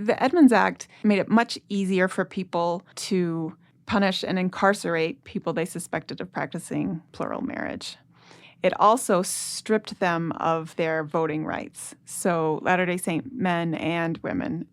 The Edmunds Act made it much easier for people to punish and incarcerate people they suspected of practicing plural marriage. It also stripped them of their voting rights, so Latter-day Saint men and women.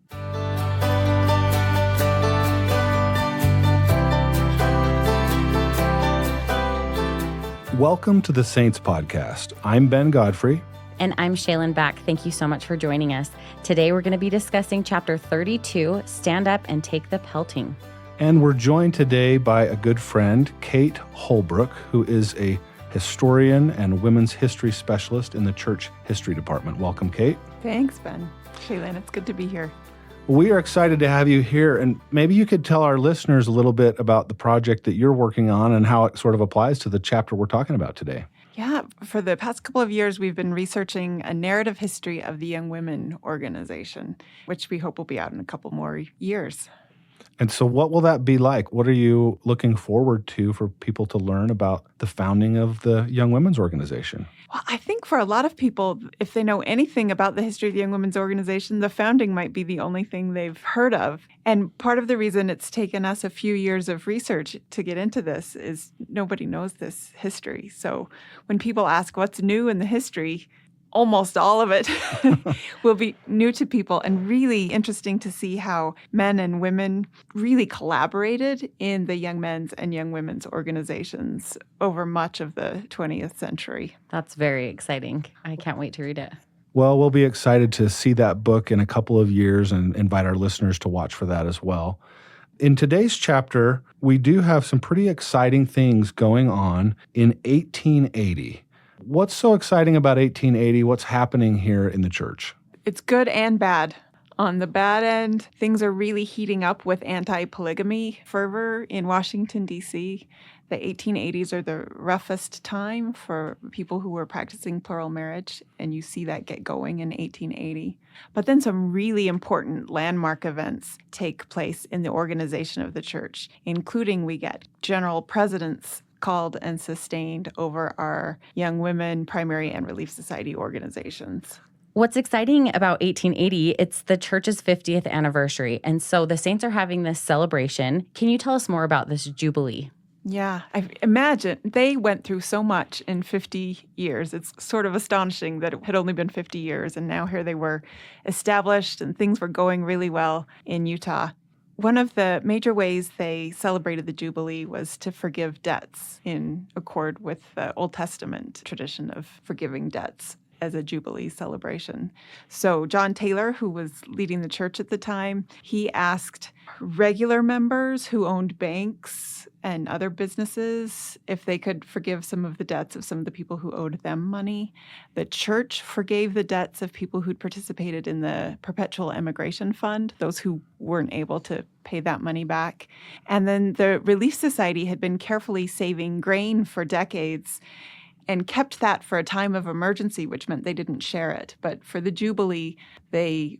Welcome to the Saints Podcast. I'm Ben Godfrey. And I'm Shaylin Back. Thank you so much for joining us. Today we're going to be discussing Chapter 32, Stand Up and Take the Pelting. And we're joined today by a good friend, Kate Holbrook, who is a historian and women's history specialist in the Church History Department. Welcome, Kate. Thanks, Ben. Shaylin, it's good to be here. We are excited to have you here, and maybe you could tell our listeners a little bit about the project that you're working on and how it sort of applies to the chapter we're talking about today. Yeah, for the past couple of years, we've been researching a narrative history of the Young Women organization, which we hope will be out in a couple more years. And so what will that be like? What are you looking forward to for people to learn about the founding of the Young Women's Organization? Well, I think for a lot of people, if they know anything about the history of the Young Women's Organization, the founding might be the only thing they've heard of. And part of the reason it's taken us a few years of research to get into this is nobody knows this history. So when people ask what's new in the history, almost all of it will be new to people and really interesting to see how men and women really collaborated in the young men's and young women's organizations over much of the 20th century. That's very exciting. I can't wait to read it. Well, we'll be excited to see that book in a couple of years and invite our listeners to watch for that as well. In today's chapter, we do have some pretty exciting things going on in 1880. What's so exciting about 1880? What's happening here in the church? It's good and bad. On the bad end, things are really heating up with anti-polygamy fervor in Washington, D.C. The 1880s are the roughest time for people who were practicing plural marriage, and you see that get going in 1880. But then some really important landmark events take place in the organization of the church, including we get general presidents called and sustained over our Young Women, Primary, and Relief Society organizations. What's exciting about 1880, it's the church's 50th anniversary. And so the Saints are having this celebration. Can you tell us more about this Jubilee? Yeah, I imagine they went through so much in 50 years. It's sort of astonishing that it had only been 50 years, and now here they were established and things were going really well in Utah. One of the major ways they celebrated the Jubilee was to forgive debts in accord with the Old Testament tradition of forgiving debts as a Jubilee celebration. So John Taylor, who was leading the church at the time, he asked regular members who owned banks and other businesses if they could forgive some of the debts of some of the people who owed them money. The church forgave the debts of people who'd participated in the Perpetual Emigration Fund, those who weren't able to pay that money back. And then the Relief Society had been carefully saving grain for decades and kept that for a time of emergency, which meant they didn't share it. But for the Jubilee, they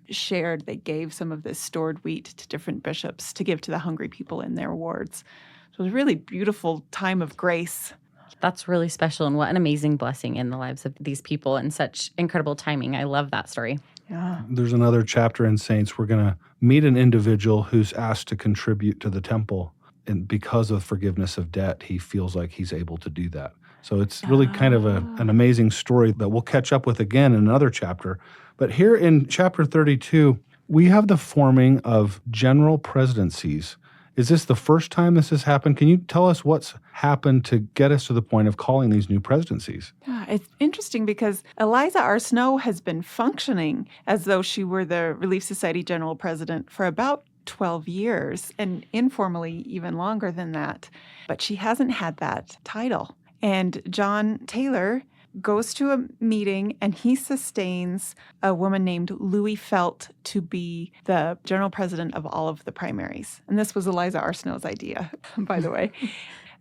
gave some of this stored wheat to different bishops to give to the hungry people in their wards. So it was a really beautiful time of grace. That's really special, and what an amazing blessing in the lives of these people and such incredible timing. I love that story. Yeah. There's another chapter in Saints. We're going to meet an individual who's asked to contribute to the temple. And because of forgiveness of debt, he feels like he's able to do that. So it's really kind of an amazing story that we'll catch up with again in another chapter. But here in chapter 32, we have the forming of general presidencies. Is this the first time this has happened? Can you tell us what's happened to get us to the point of calling these new presidencies? Yeah, it's interesting because Eliza R. Snow has been functioning as though she were the Relief Society General President for about 12 years, and informally even longer than that. But she hasn't had that title. And John Taylor goes to a meeting and he sustains a woman named Louis Felt to be the general president of all of the primaries. And this was Eliza R. Snow's idea, by the way.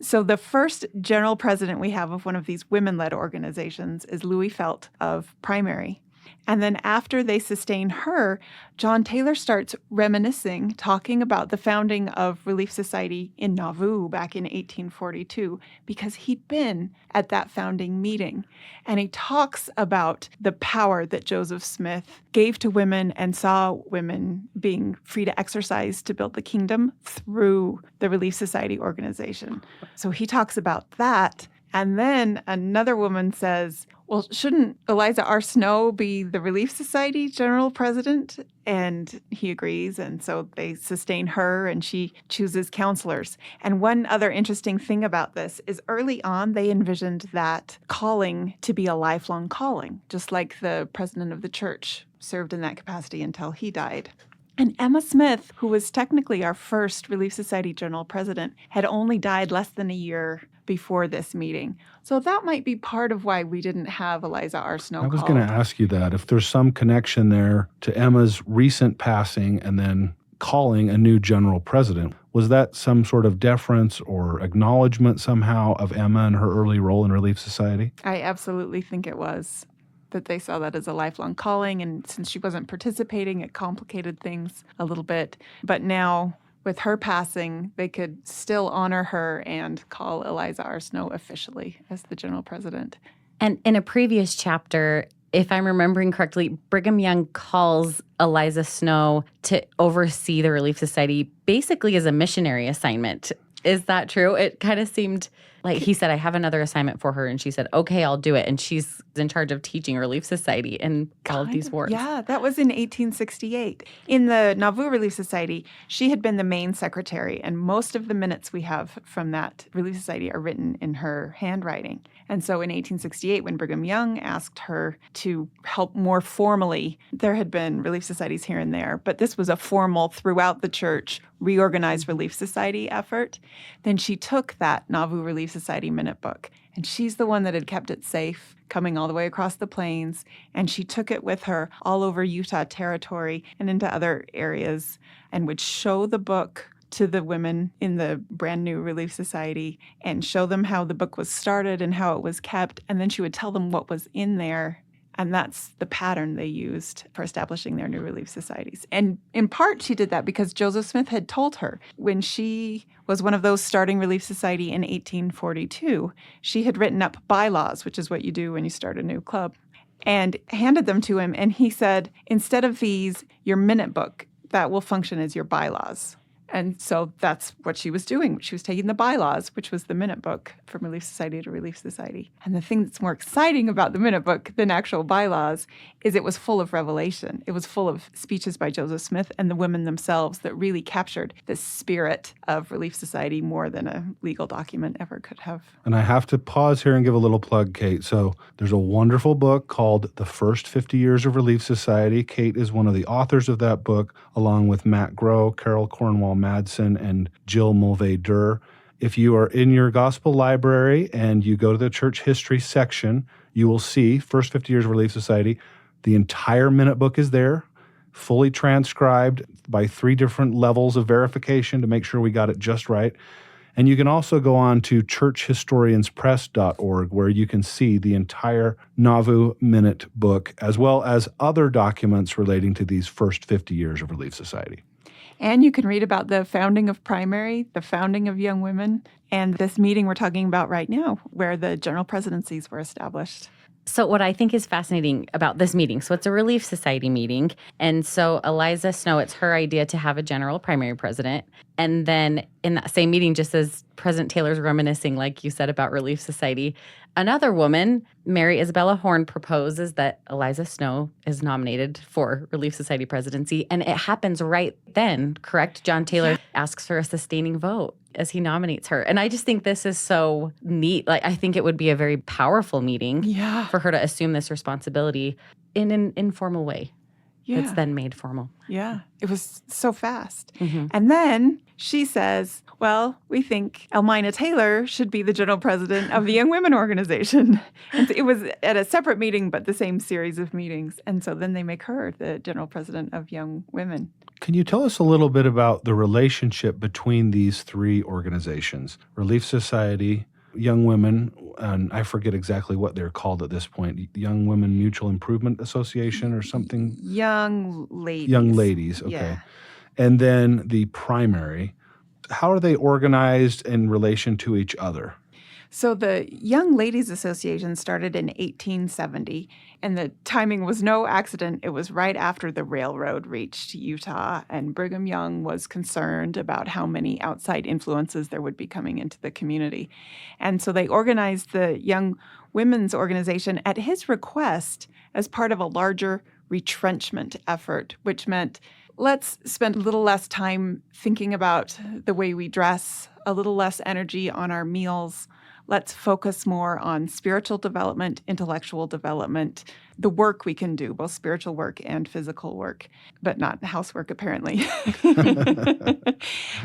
So the first general president we have of one of these women-led organizations is Louis Felt of Primary. And then after they sustain her, John Taylor starts reminiscing, talking about the founding of Relief Society in Nauvoo back in 1842, because he'd been at that founding meeting. And he talks about the power that Joseph Smith gave to women and saw women being free to exercise to build the kingdom through the Relief Society organization. So he talks about that. And then another woman says, well, shouldn't Eliza R. Snow be the Relief Society general president? And he agrees. And so they sustain her and she chooses counselors. And one other interesting thing about this is early on, they envisioned that calling to be a lifelong calling, just like the president of the church served in that capacity until he died. And Emma Smith, who was technically our first Relief Society general president, had only died less than a year before this meeting. So that might be part of why we didn't have Eliza R. Snow I was going to ask you that. If there's some connection there to Emma's recent passing and then calling a new general president, was that some sort of deference or acknowledgement somehow of Emma and her early role in Relief Society? I absolutely think it was. That they saw that as a lifelong calling. And since she wasn't participating, it complicated things a little bit. But now, with her passing, they could still honor her and call Eliza R. Snow officially as the general president. And in a previous chapter, if I'm remembering correctly, Brigham Young calls Eliza Snow to oversee the Relief Society basically as a missionary assignment. Is that true? It kind of seemed like he said, I have another assignment for her. And she said, okay, I'll do it. And she's in charge of teaching Relief Society and all of these wars. Yeah, that was in 1868. In the Nauvoo Relief Society, she had been the main secretary. And most of the minutes we have from that Relief Society are written in her handwriting. And so in 1868, when Brigham Young asked her to help more formally, there had been Relief Societies here and there, but this was a formal, throughout the church, reorganized Relief Society effort. Then she took that Nauvoo Relief Society minute book, and she's the one that had kept it safe, coming all the way across the plains, and she took it with her all over Utah Territory and into other areas and would show the book to the women in the brand new Relief Society and show them how the book was started and how it was kept. And then she would tell them what was in there. And that's the pattern they used for establishing their new Relief Societies. And in part, she did that because Joseph Smith had told her when she was one of those starting Relief Society in 1842, she had written up bylaws, which is what you do when you start a new club, and handed them to him. And he said, instead of these, your minute book, that will function as your bylaws. And so that's what she was doing. She was taking the bylaws, which was the minute book, from Relief Society to Relief Society. And the thing that's more exciting about the minute book than actual bylaws is it was full of revelation. It was full of speeches by Joseph Smith and the women themselves that really captured the spirit of Relief Society more than a legal document ever could have. And I have to pause here and give a little plug, Kate. So there's a wonderful book called The First 50 Years of Relief Society. Kate is one of the authors of that book, along with Matt Groh, Carol Cornwall Madsen, and Jill Mulvey-Durr. If you are in your gospel library and you go to the church history section, you will see First 50 Years of Relief Society. The entire minute book is there, fully transcribed by 3 different levels of verification to make sure we got it just right. And you can also go on to churchhistorianspress.org, where you can see the entire Nauvoo Minute book, as well as other documents relating to these first 50 years of Relief Society. And you can read about the founding of primary, the founding of young women, and this meeting we're talking about right now, where the general presidencies were established. So what I think is fascinating about this meeting, so it's a Relief Society meeting, and so Eliza Snow, it's her idea to have a general primary president. And then in that same meeting, just as President Taylor's reminiscing, like you said, about Relief Society, another woman, Mary Isabella Horn, proposes that Eliza Snow is nominated for Relief Society presidency. And it happens right then, correct? John Taylor asks for a sustaining vote as he nominates her. And I just think this is so neat. Like, I think it would be a very powerful meeting for her to assume this responsibility in an informal way. It's then made formal. Yeah, it was so fast. Mm-hmm. And then she says, well, we think Elmina Taylor should be the general president of the Young Women Organization. And it was at a separate meeting, but the same series of meetings. And so then they make her the general president of Young Women. Can you tell us a little bit about the relationship between these 3 organizations, Relief Society, Young Women? and I forget exactly what they're called at this point, Young Women Mutual Improvement Association or something? Young ladies. Young ladies, okay. Yeah. And then the primary. How are they organized in relation to each other? So the Young Ladies Association started in 1870, and the timing was no accident. It was right after the railroad reached Utah, and Brigham Young was concerned about how many outside influences there would be coming into the community. And so they organized the Young Women's Organization at his request as part of a larger retrenchment effort, which meant let's spend a little less time thinking about the way we dress, a little less energy on our meals. Let's focus more on spiritual development, intellectual development, the work we can do, both spiritual work and physical work, but not housework, apparently.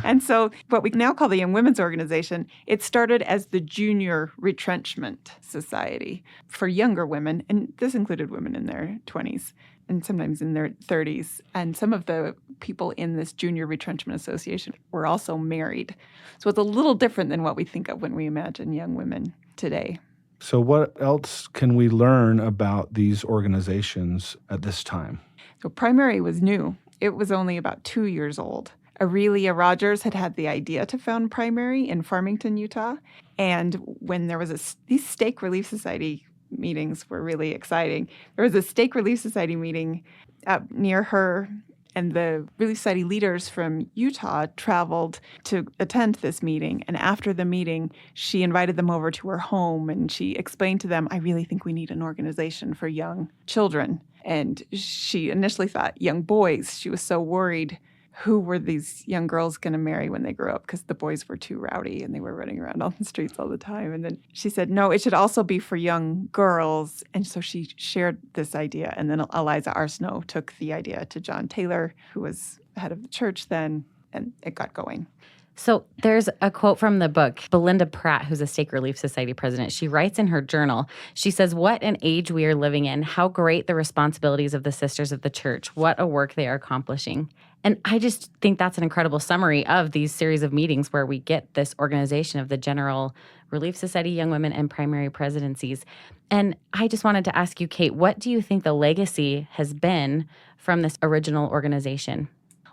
And so what we now call the Young Women's Organization, it started as the Junior Retrenchment Society for younger women, and this included women in their 20s and sometimes in their 30s. And some of the people in this Junior Retrenchment Association were also married. So it's a little different than what we think of when we imagine young women today. So what else can we learn about these organizations at this time? So primary was new. It was only about 2 years old. Aurelia Rogers had had the idea to found primary in Farmington, Utah. And when there was these Stake Relief Society meetings were really exciting. There was a Stake Relief Society meeting up near her, and the Relief Society leaders from Utah traveled to attend this meeting. And after the meeting, she invited them over to her home, and she explained to them, I really think we need an organization for young children. And she initially thought young boys. She was so worried who were these young girls going to marry when they grew up, because the boys were too rowdy and they were running around on the streets all the time. And then she said, no, it should also be for young girls. And so she shared this idea. And then Eliza Arsenault took the idea to John Taylor, who was head of the church then, and it got going. So there's a quote from the book. Belinda Pratt, who's a Stake Relief Society president, she writes in her journal, she says, what an age we are living in. How great the responsibilities of the sisters of the church. What a work they are accomplishing. And I just think that's an incredible summary of these series of meetings where we get this organization of the General Relief Society, Young Women, and Primary Presidencies. And I just wanted to ask you, Kate, what do you think the legacy has been from this original organization?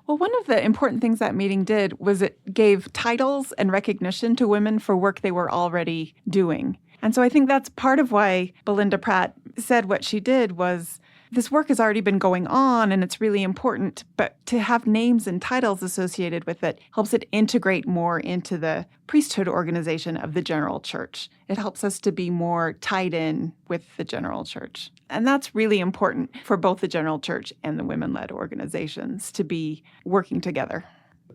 Well, one of the important things that meeting did was it gave titles and recognition to women for work they were already doing. And so I think that's part of why Belinda Pratt said what she did was, this work has already been going on and it's really important, but to have names and titles associated with it helps it integrate more into the priesthood organization of the general church. It helps us to be more tied in with the general church. And that's really important for both the general church and the women-led organizations to be working together.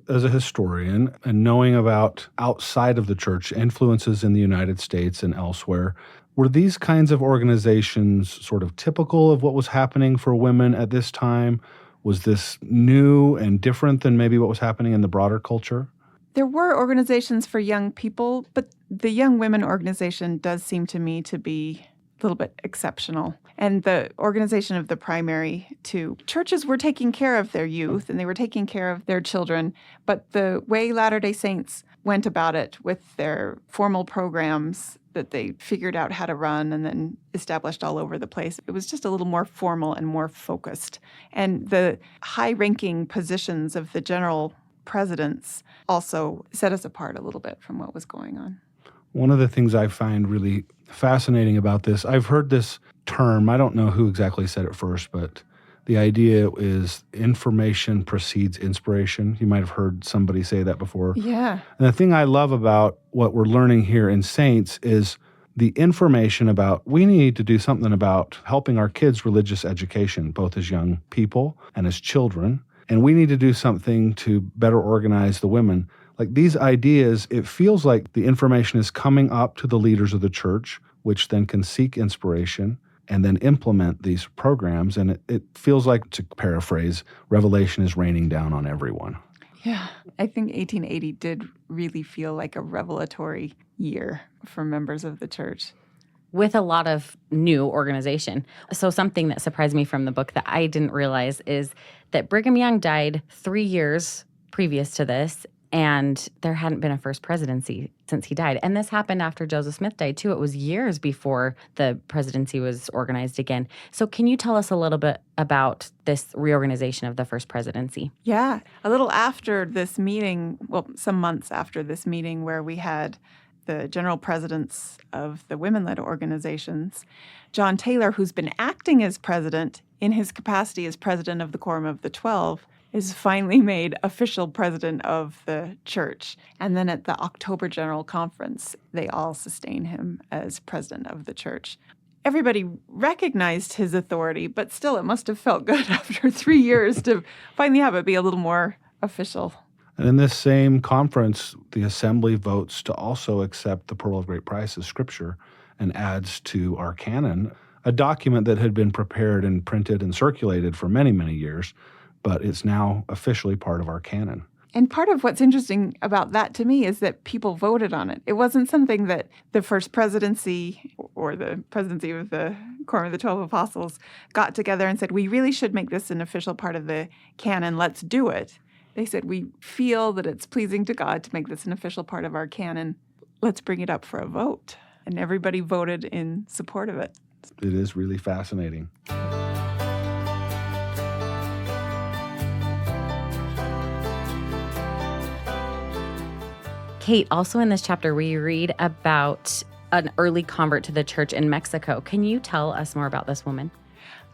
As a historian and knowing about outside of the church influences in the United States and elsewhere, were these kinds of organizations sort of typical of what was happening for women at this time? Was this new and different than maybe what was happening in the broader culture? There were organizations for young people, but the Young Women Organization does seem to me to be a little bit exceptional. And the organization of the primary, too. Churches were taking care of their youth and they were taking care of their children, but the way Latter-day Saints went about it with their formal programs that they figured out how to run and then established all over the place, it was just a little more formal and more focused. And the high-ranking positions of the general presidents also set us apart a little bit from what was going on. One of the things I find really fascinating about this, I've heard this term, I don't know who exactly said it first, but the idea is information precedes inspiration. You might have heard somebody say that before. Yeah. And the thing I love about what we're learning here in Saints is the information about we need to do something about helping our kids' religious education, both as young people and as children. And we need to do something to better organize the women. Like these ideas, it feels like the information is coming up to the leaders of the church, which then can seek inspiration and then implement these programs. And it feels like, to paraphrase, revelation is raining down on everyone. Yeah, I think 1880 did really feel like a revelatory year for members of the church. With a lot of new organization. So something that surprised me from the book that I didn't realize is that Brigham Young died 3 years previous to this, And there hadn't been a first presidency since he died. And this happened after Joseph Smith died, too. It was years before the presidency was organized again. So can you tell us a little bit about this reorganization of the first presidency? Yeah. A little after this meeting, well, some months after this meeting where we had the general presidents of the women-led organizations, John Taylor, who's been acting as president in his capacity as president of the Quorum of the 12, is finally made official president of the church. And then at the October General Conference, they all sustain him as president of the church. Everybody recognized his authority, but still it must have felt good after 3 years to finally have it be a little more official. And in this same conference, the assembly votes to also accept the Pearl of Great Price as scripture and adds to our canon a document that had been prepared and printed and circulated for many, many years, but it's now officially part of our canon. And part of what's interesting about that to me is that people voted on it. It wasn't something that the first presidency or the presidency of the Quorum of the 12 Apostles got together and said, we really should make this an official part of the canon. Let's do it. They said, we feel that it's pleasing to God to make this an official part of our canon. Let's bring it up for a vote. And everybody voted in support of it. It is really fascinating. Kate, also in this chapter, we read about an early convert to the church in Mexico. Can you tell us more about this woman?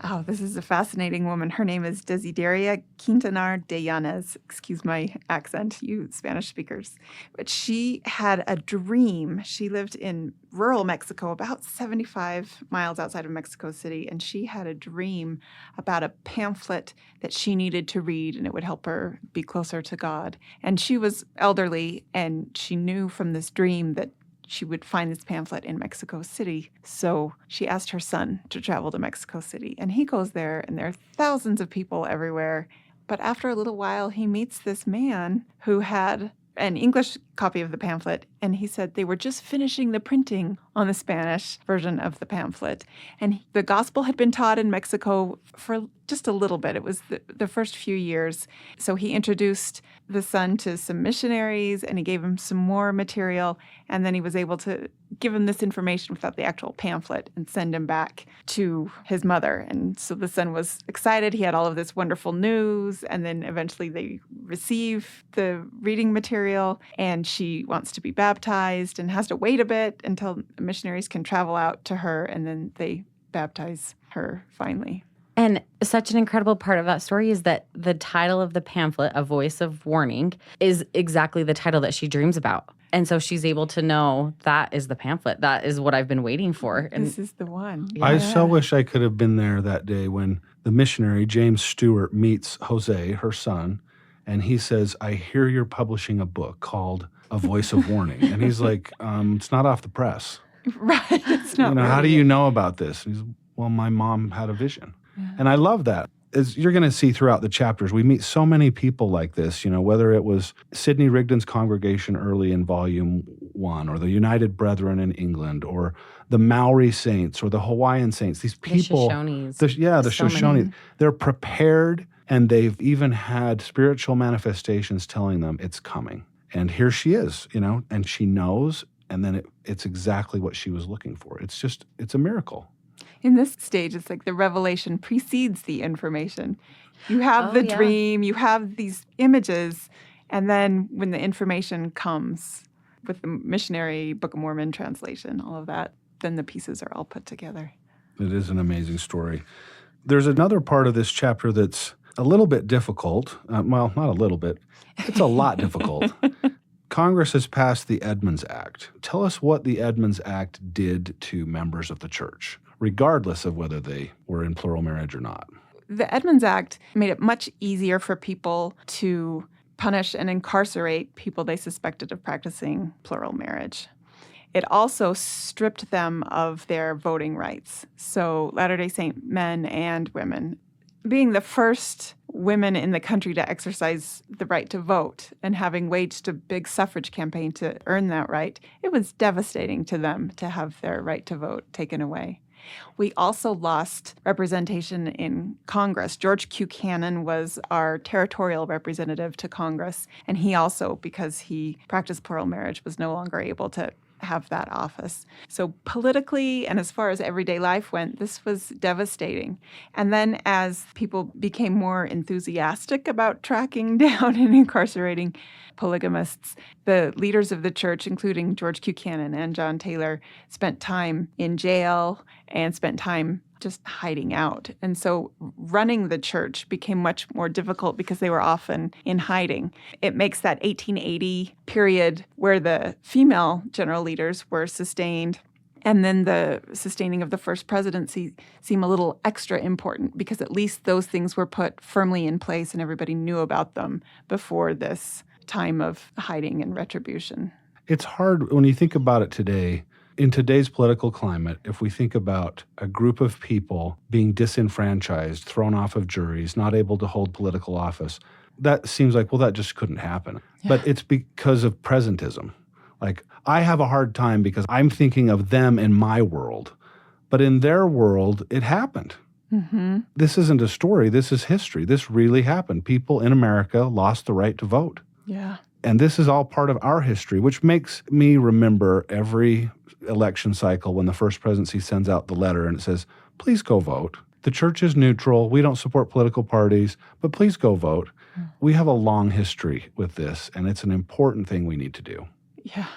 Oh, this is a fascinating woman. Her name is Desideria Quintanar de Yanez. Excuse my accent, you Spanish speakers. But she had a dream. She lived in rural Mexico, about 75 miles outside of Mexico City, and she had a dream about a pamphlet that she needed to read, and it would help her be closer to God. And she was elderly, and she knew from this dream that she would find this pamphlet in Mexico City. So she asked her son to travel to Mexico City. And he goes there, and there are thousands of people everywhere. But after a little while, he meets this man who had an English copy of the pamphlet, and he said they were just finishing the printing on the Spanish version of the pamphlet. And the gospel had been taught in Mexico for just a little bit. It was the first few years. So he introduced the son to some missionaries, and he gave him some more material, and then he was able to give him this information without the actual pamphlet and send him back to his mother. And so the son was excited. He had all of this wonderful news, and then eventually they receive the reading material, and she wants to be baptized and has to wait a bit until missionaries can travel out to her, and then they baptize her finally. And such an incredible part of that story is that the title of the pamphlet, A Voice of Warning, is exactly the title that she dreams about. And so she's able to know that is the pamphlet. That is what I've been waiting for. And this is the one. Yeah. I so wish I could have been there that day when the missionary, James Stewart, meets Jose, her son, and he says, I hear you're publishing a book called A Voice of Warning. And he's like, it's not off the press. Right. It's not How do really. you know about this? And he's, well, my mom had a vision. And I love that. As you're going to see throughout the chapters, we meet so many people like this, whether it was Sidney Rigdon's congregation early in Volume 1, or the United Brethren in England, or the Maori saints, or the Hawaiian saints. These people, the Shoshones. the So many. Shoshone, they're prepared, and they've even had spiritual manifestations telling them it's coming. And here she is, and she knows, and then it's exactly what she was looking for. It's a miracle. In this stage, it's like the revelation precedes the information. You have the yeah. dream, you have these images, and then when the information comes with the missionary Book of Mormon translation, all of that, then the pieces are all put together. It is an amazing story. There's another part of this chapter that's a little bit difficult. Well, not a little bit. It's a lot difficult. Congress has passed the Edmunds Act. Tell us what the Edmunds Act did to members of the church, regardless of whether they were in plural marriage or not. The Edmunds Act made it much easier for people to punish and incarcerate people they suspected of practicing plural marriage. It also stripped them of their voting rights. So Latter-day Saint men and women, being the first women in the country to exercise the right to vote and having waged a big suffrage campaign to earn that right, it was devastating to them to have their right to vote taken away. We also lost representation in Congress. George Buchanan was our territorial representative to Congress, and he also, because he practiced plural marriage, was no longer able to have that office. So politically and as far as everyday life went, this was devastating. And then as people became more enthusiastic about tracking down and incarcerating polygamists, the leaders of the church, including George Buchanan and John Taylor, spent time in jail and spent time just hiding out. And so running the church became much more difficult because they were often in hiding. It makes that 1880 period where the female general leaders were sustained and then the sustaining of the first presidency seem a little extra important because at least those things were put firmly in place and everybody knew about them before this time of hiding and retribution. It's hard when you think about it today. In today's political climate, if we think about a group of people being disenfranchised, thrown off of juries, not able to hold political office, that seems like, well, that just couldn't happen. Yeah. But it's because of presentism. Like, I have a hard time because I'm thinking of them in my world. But in their world, it happened. Mm-hmm. This isn't a story. This is history. This really happened. People in America lost the right to vote. Yeah. And this is all part of our history, which makes me remember every election cycle when the first presidency sends out the letter and it says, please go vote. The church is neutral. We don't support political parties, but please go vote. We have a long history with this, and it's an important thing we need to do. Yeah.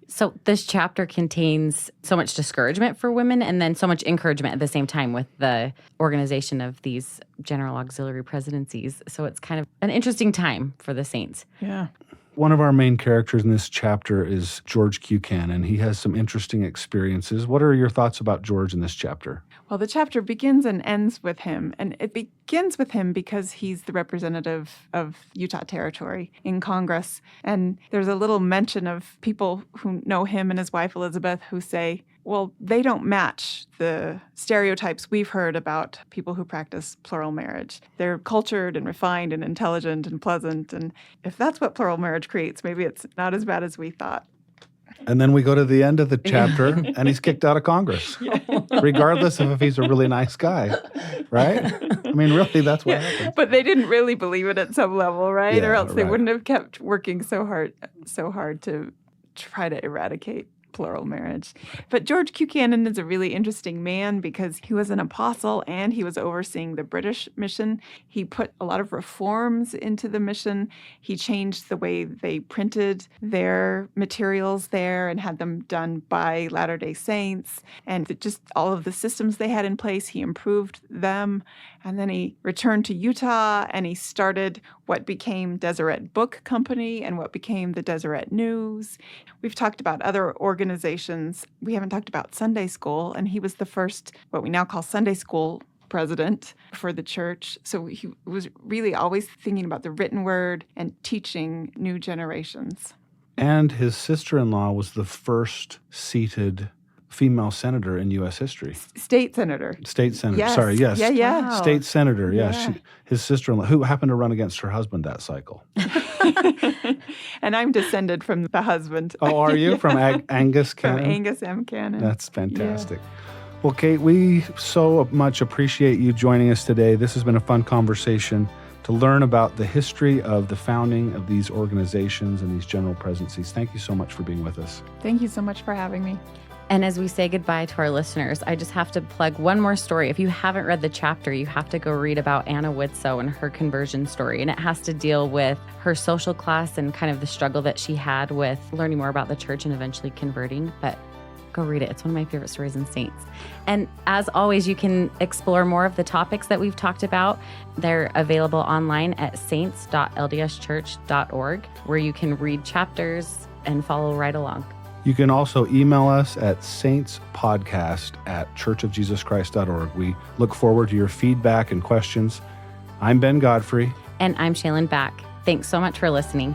So this chapter contains so much discouragement for women and then so much encouragement at the same time with the organization of these general auxiliary presidencies. So it's kind of an interesting time for the saints. Yeah. One of our main characters in this chapter is George Buchanan. He has some interesting experiences. What are your thoughts about George in this chapter? Well, the chapter begins and ends with him. And it begins with him because he's the representative of Utah Territory in Congress. And there's a little mention of people who know him and his wife, Elizabeth, who say, well, they don't match the stereotypes we've heard about people who practice plural marriage. They're cultured and refined and intelligent and pleasant. And if that's what plural marriage creates, maybe it's not as bad as we thought. And then we go to the end of the chapter, and he's kicked out of Congress, regardless of if he's a really nice guy, right? I mean, really, that's what happened. But they didn't really believe it at some level, right? Yeah, or else they right. wouldn't have kept working so hard to try to eradicate plural marriage. But George Buchanan is a really interesting man because he was an apostle and he was overseeing the British mission. He put a lot of reforms into the mission. He changed the way they printed their materials there and had them done by Latter-day Saints. And just all of the systems they had in place, he improved them. And then he returned to Utah and he started what became Deseret Book Company and what became the Deseret News. We've talked about other organizations. We haven't talked about Sunday School, and he was the first, what we now call Sunday School president for the church. So he was really always thinking about the written word and teaching new generations. And his sister-in-law was the first seated female senator in U.S. history. State senator. State senator. Yes. Sorry, yes. Yeah. Wow. State senator, Yeah. yes. His sister-in-law, who happened to run against her husband that cycle. And I'm descended from the husband. Oh, are you? Yeah. From Angus From Cannon? Angus M. Cannon. That's fantastic. Well, Kate, we so much appreciate you joining us today. This has been a fun conversation to learn about the history of the founding of these organizations and these general presidencies. Thank you so much for being with us. Thank you so much for having me. And as we say goodbye to our listeners, I just have to plug one more story. If you haven't read the chapter, you have to go read about Anna Widtsoe and her conversion story. And it has to deal with her social class and kind of the struggle that she had with learning more about the church and eventually converting. But go read it. It's one of my favorite stories in Saints. And as always, you can explore more of the topics that we've talked about. They're available online at saints.ldschurch.org, where you can read chapters and follow right along. You can also email us at saintspodcast@churchofjesuschrist.org. We look forward to your feedback and questions. I'm Ben Godfrey. And I'm Shaylin Back. Thanks so much for listening.